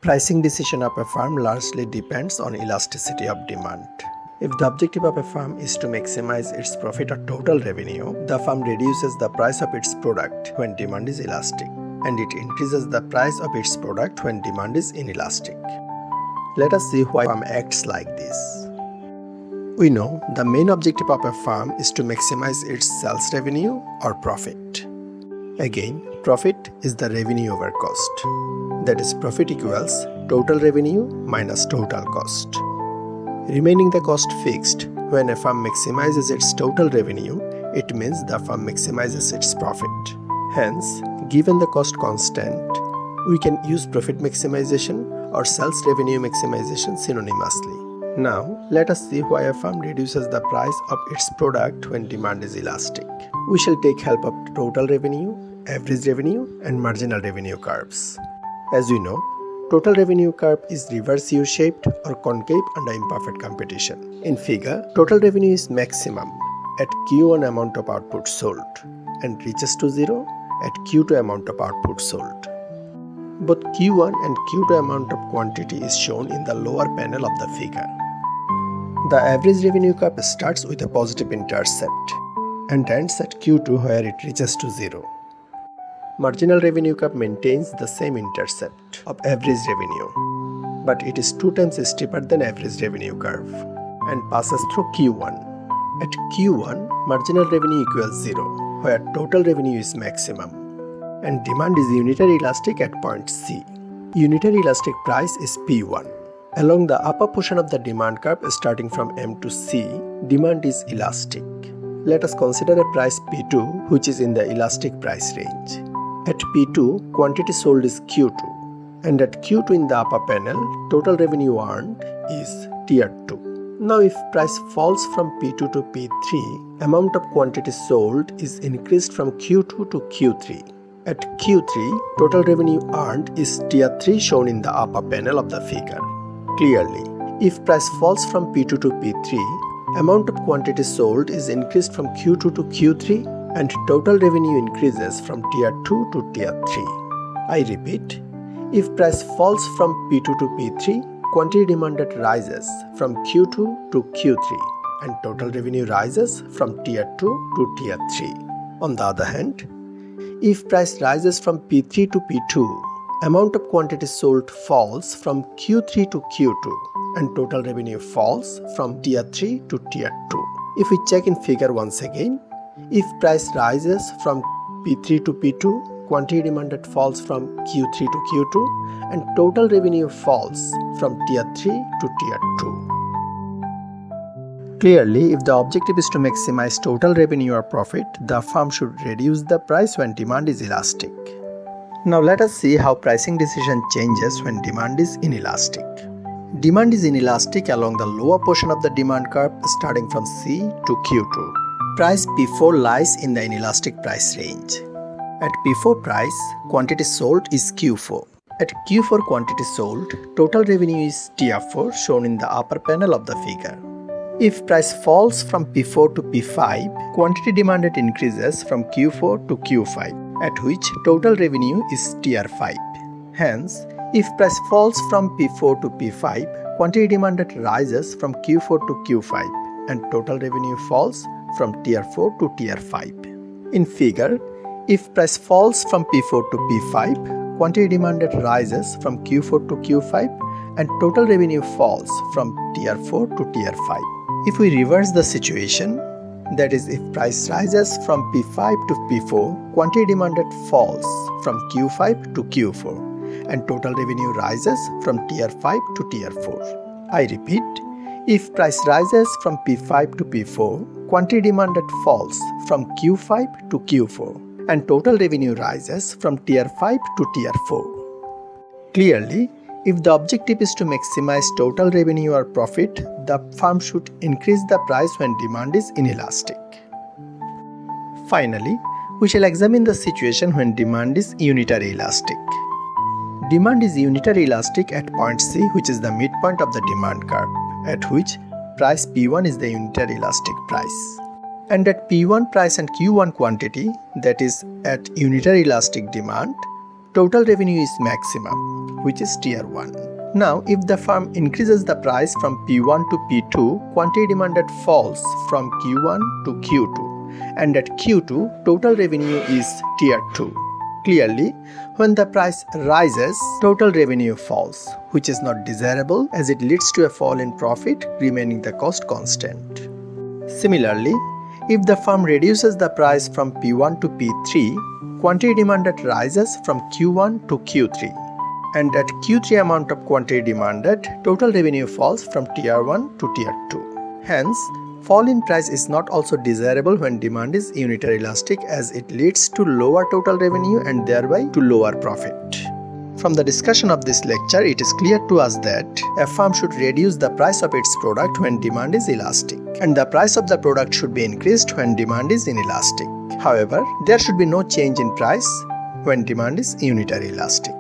Pricing decision of a firm largely depends on elasticity of demand. If the objective of a firm is to maximize its profit or total revenue, the firm reduces the price of its product when demand is elastic, and it increases the price of its product when demand is inelastic. Let us see why a firm acts like this. We know the main objective of a firm is to maximize its sales revenue or profit. Again, profit is the revenue over cost. That is, profit equals total revenue minus total cost. Remaining the cost fixed, when a firm maximizes its total revenue, it means the firm maximizes its profit. Hence, given the cost constant, we can use profit maximization or sales revenue maximization synonymously. Now, let us see why a firm reduces the price of its product when demand is elastic. We shall take help of total revenue, average revenue, and marginal revenue curves. As we know, total revenue curve is reverse U-shaped or concave under imperfect competition. In figure, total revenue is maximum at Q1 amount of output sold and reaches to zero at Q2 amount of output sold. Both Q1 and Q2 amount of quantity is shown in the lower panel of the figure. The average revenue curve starts with a positive intercept and ends at Q2 where it reaches to zero. Marginal revenue curve maintains the same intercept of average revenue, but it is 2 times steeper than average revenue curve and passes through Q1. At Q1, marginal revenue equals 0, where total revenue is maximum, and demand is unitary elastic at point C. Unitary elastic price is P1. Along the upper portion of the demand curve starting from M to C, demand is elastic. Let us consider a price P2 which is in the elastic price range. At P2, quantity sold is Q2, and at Q2 in the upper panel, total revenue earned is Tier 2. Now if price falls from P2 to P3, amount of quantity sold is increased from Q2 to Q3. At Q3, total revenue earned is Tier 3 shown in the upper panel of the figure. Clearly, if price falls from P2 to P3, amount of quantity sold is increased from Q2 to Q3 and total revenue increases from Tier 2 to Tier 3. I repeat, if price falls from P2 to P3, quantity demanded rises from Q2 to Q3 and total revenue rises from Tier 2 to Tier 3. On the other hand, if price rises from P3 to P2, amount of quantity sold falls from Q3 to Q2 and total revenue falls from Tier 3 to Tier 2. If we check in figure once again, if price rises from P3 to P2, quantity demanded falls from Q3 to Q2 and total revenue falls from Tier 3 to Tier 2. Clearly, if the objective is to maximize total revenue or profit, the firm should reduce the price when demand is elastic. Now let us see how pricing decision changes when demand is inelastic. Demand is inelastic along the lower portion of the demand curve starting from C to Q2. Price P4 lies in the inelastic price range. At P4 price, quantity sold is Q4. At Q4 quantity sold, total revenue is Tier4 shown in the upper panel of the figure. If price falls from P4 to P5, quantity demanded increases from Q4 to Q5, at which total revenue is Tier 5. Hence, if price falls from P4 to P5, quantity demanded rises from Q4 to Q5 and total revenue falls from Tier 4 to Tier 5. In figure, if price falls from P4 to P5, quantity demanded rises from Q4 to Q5 and total revenue falls from Tier 4 to Tier 5. If we reverse the situation, that is, if price rises from P5 to P4, quantity demanded falls from Q5 to Q4 and total revenue rises from Tier 5 to Tier 4. I repeat, if price rises from P5 to P4, quantity demanded falls from Q5 to Q4 and total revenue rises from Tier 5 to Tier 4. Clearly, if the objective is to maximize total revenue or profit, the firm should increase the price when demand is inelastic. Finally, we shall examine the situation when demand is unitary elastic. Demand is unitary elastic at point C, which is the midpoint of the demand curve, at which price P1 is the unitary elastic price. And at P1 price and Q1 quantity, that is at unitary elastic demand, total revenue is maximum, which is tier 1. Now, if the firm increases the price from P1 to P2, quantity demanded falls from Q1 to Q2, and at Q2, total revenue is tier 2. Clearly, when the price rises, total revenue falls, which is not desirable as it leads to a fall in profit, remaining the cost constant. Similarly, if the firm reduces the price from P1 to P3, quantity demanded rises from Q1 to Q3. And at Q3 amount of quantity demanded, total revenue falls from tier 1 to tier 2. Hence, fall in price is not also desirable when demand is unitary elastic, as it leads to lower total revenue and thereby to lower profit. From the discussion of this lecture, it is clear to us that a firm should reduce the price of its product when demand is elastic, and the price of the product should be increased when demand is inelastic. However, there should be no change in price when demand is unitary elastic.